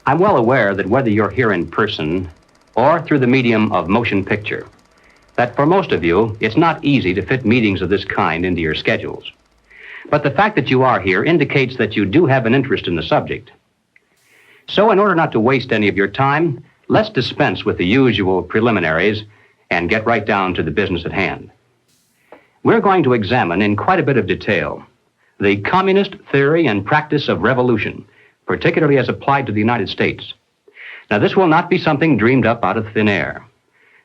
I'm well aware that whether you're here in person or through the medium of motion picture, that for most of you, it's not easy to fit meetings of this kind into your schedules. But the fact that you are here indicates that you do have an interest in the subject. So in order not to waste any of your time, let's dispense with the usual preliminaries and get right down to the business at hand. We're going to examine in quite a bit of detail the communist theory and practice of revolution, particularly as applied to the United States. Now, this will not be something dreamed up out of thin air.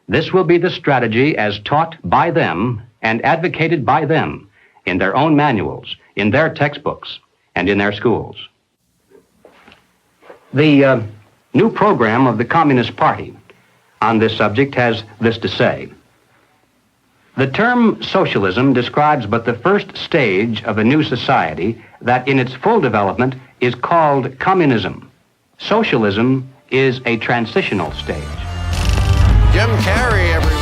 This will be the strategy as taught by them and advocated by them in their own manuals, in their textbooks, and in their schools. The new program of the Communist Party on this subject has this to say. The term socialism describes but the first stage of a new society that in its full development is called communism. Socialism is a transitional stage. Jim Carrey, everybody.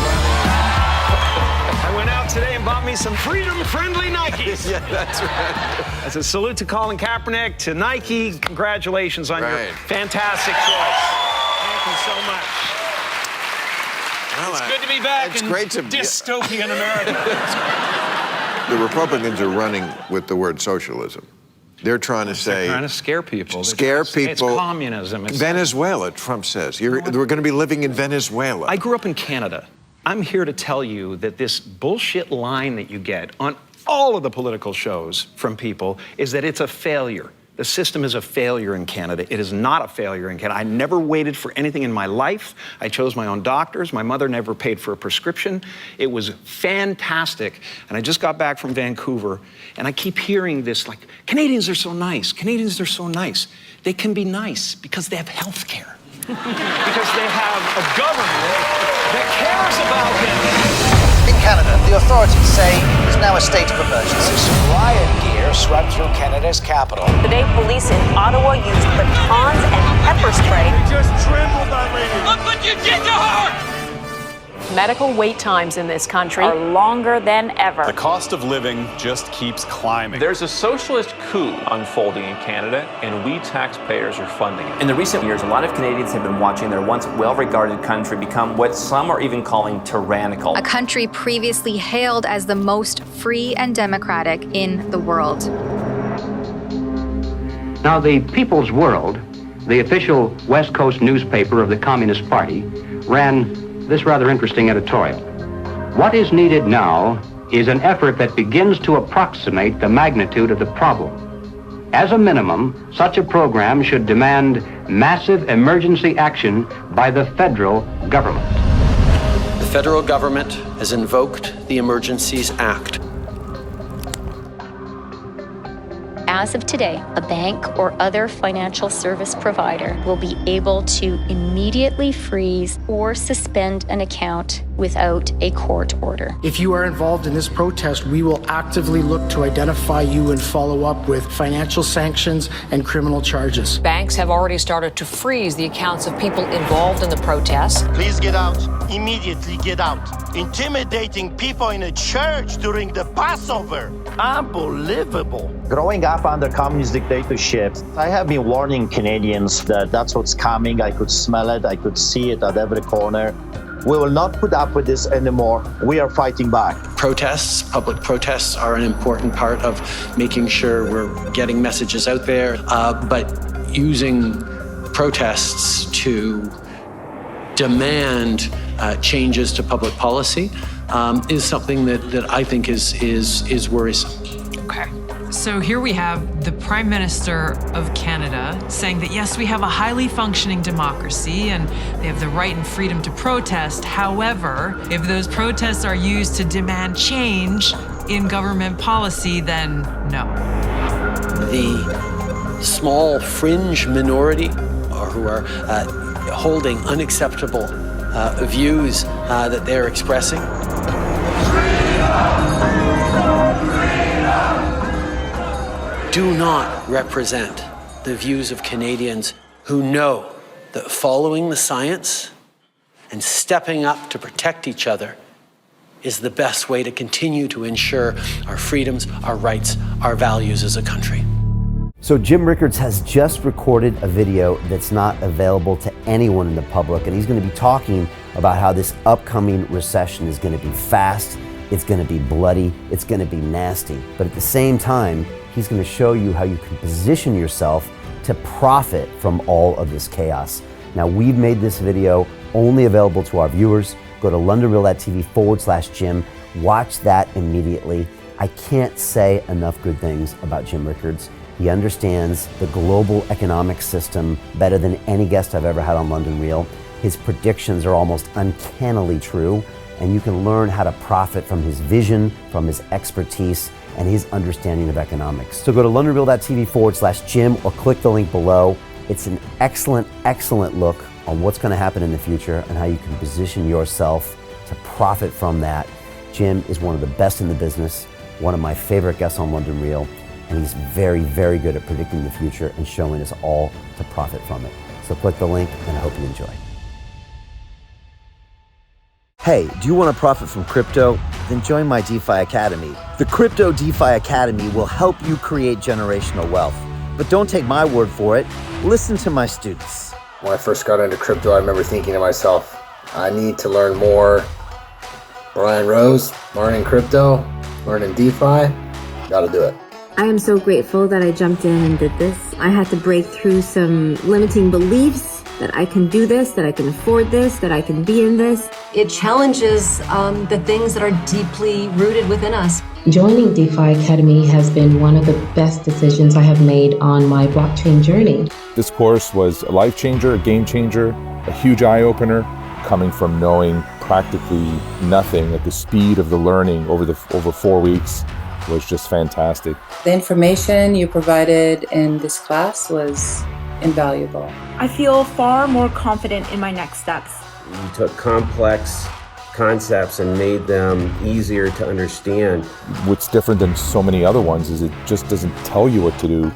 I went out today and bought me some freedom-friendly Nikes. Yeah, that's right. As a salute to Colin Kaepernick, to Nike, congratulations on your fantastic choice. Thank you so much. Well, it's good to be back in dystopian America. The Republicans are running with the word socialism. They're trying to say... They're trying to scare people. Scare people. It's communism. It's Venezuela, Trump says. We're going to be living in Venezuela. I grew up in Canada. I'm here to tell you that this bullshit line that you get on all of the political shows from people is that it's a failure. The system is a failure in Canada. It is not a failure in Canada. I never waited for anything in my life. I chose my own doctors. My mother never paid for a prescription. It was fantastic. And I just got back from Vancouver, and I keep hearing this, like, Canadians are so nice. Canadians are so nice. They can be nice because they have health care. Because they have a government that cares about them. In Canada, the authorities say it's now a state of emergency. Riot gear swept through Canada's capital. Today, police in Ottawa used batons and pepper spray. They just trampled that lady. Look what you did to her! Medical wait times in this country are longer than ever. The cost of living just keeps climbing. There's a socialist coup unfolding in Canada, and we taxpayers are funding it. In the recent years, a lot of Canadians have been watching their once well-regarded country become what some are even calling tyrannical. A country previously hailed as the most free and democratic in the world. Now, the People's World, the official West Coast newspaper of the Communist Party, ran this rather interesting editorial. What is needed now is an effort that begins to approximate the magnitude of the problem. As a minimum, such a program should demand massive emergency action by the federal government. The federal government has invoked the Emergencies Act. As of today, a bank or other financial service provider will be able to immediately freeze or suspend an account without a court order. If you are involved in this protest, we will actively look to identify you and follow up with financial sanctions and criminal charges. Banks have already started to freeze the accounts of people involved in the protests. Please get out. Immediately get out. Intimidating people in a church during the Passover. Unbelievable. Growing up under communist dictatorship, I have been warning Canadians that that's what's coming. I could smell it. I could see it at every corner. We will not put up with this anymore. We are fighting back. Protests, public protests are an important part of making sure we're getting messages out there, but using protests to demand changes to public policy is something that I think is worrisome. Okay. So here we have the Prime Minister of Canada saying that, yes, we have a highly functioning democracy and they have the right and freedom to protest. However, if those protests are used to demand change in government policy, then no. The small fringe minority who are holding unacceptable views that they're expressing. Do not represent the views of Canadians who know that following the science and stepping up to protect each other is the best way to continue to ensure our freedoms, our rights, our values as a country. So Jim Rickards has just recorded a video that's not available to anyone in the public, and he's going to be talking about how this upcoming recession is going to be fast, it's going to be bloody, it's going to be nasty. But at the same time, he's going to show you how you can position yourself to profit from all of this chaos. Now, we've made this video only available to our viewers. Go to londonreal.tv/Jim. Watch that immediately. I can't say enough good things about Jim Rickards. He understands the global economic system better than any guest I've ever had on London Real. His predictions are almost uncannily true, and you can learn how to profit from his vision, from his expertise, and his understanding of economics. So go to londonreal.tv/Jim or click the link below. It's an excellent, excellent look on what's going to happen in the future and how you can position yourself to profit from that. Jim is one of the best in the business, one of my favorite guests on London Real, and he's very, very good at predicting the future and showing us all to profit from it. So click the link, and I hope you enjoy. Hey, do you want to profit from crypto? Then join my DeFi Academy. The Crypto DeFi Academy will help you create generational wealth. But don't take my word for it. Listen to my students. When I first got into crypto, I remember thinking to myself, I need to learn more. Brian Rose, learning crypto, learning DeFi, gotta do it. I am so grateful that I jumped in and did this. I had to break through some limiting beliefs that I can do this, that I can afford this, that I can be in this. It challenges the things that are deeply rooted within us. Joining DeFi Academy has been one of the best decisions I have made on my blockchain journey. This course was a life changer, a game changer, a huge eye-opener, coming from knowing practically nothing at the speed of the learning over 4 weeks was just fantastic. The information you provided in this class was invaluable. I feel far more confident in my next steps. You took complex concepts and made them easier to understand. What's different than so many other ones is it just doesn't tell you what to do.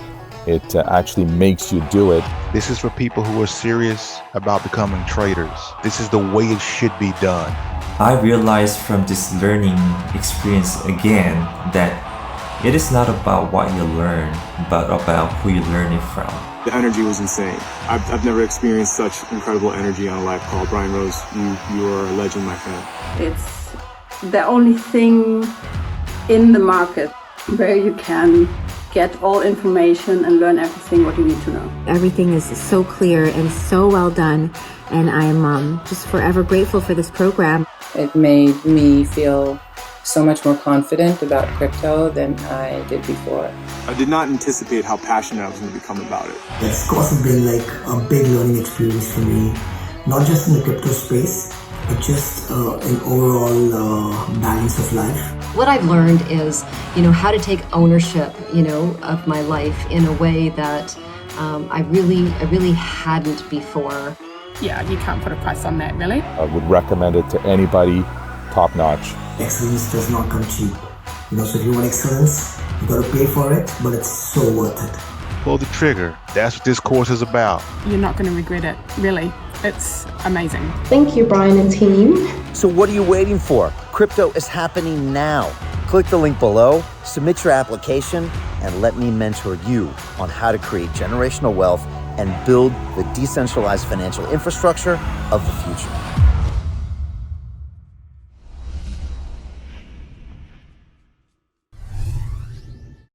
It actually makes you do it. This is for people who are serious about becoming traders. This is the way it should be done. I realized from this learning experience again that it is not about what you learn, but about who you learn it from. The energy was insane. I've never experienced such incredible energy on a live call. Brian Rose, you are a legend, my friend. It's the only thing in the market where you can get all information and learn everything what you need to know. Everything is so clear and so well done, and I'm just forever grateful for this program. It made me feel so much more confident about crypto than I did before. I did not anticipate how passionate I was going to become about it. This course has been like a big learning experience for me, not just in the crypto space, but just an overall balance of life. What I've learned is, how to take ownership, of my life in a way that I really hadn't before. Yeah, you can't put a price on that, really. I would recommend it to anybody, top notch. Excellence does not come cheap. So if you want excellence, you gotta pay for it, but it's so worth it. Pull the trigger. That's what this course is about. You're not going to regret it, really. It's amazing. Thank you, Brian and team. So what are you waiting for? Crypto is happening now. Click the link below, submit your application, and let me mentor you on how to create generational wealth and build the decentralized financial infrastructure of the future.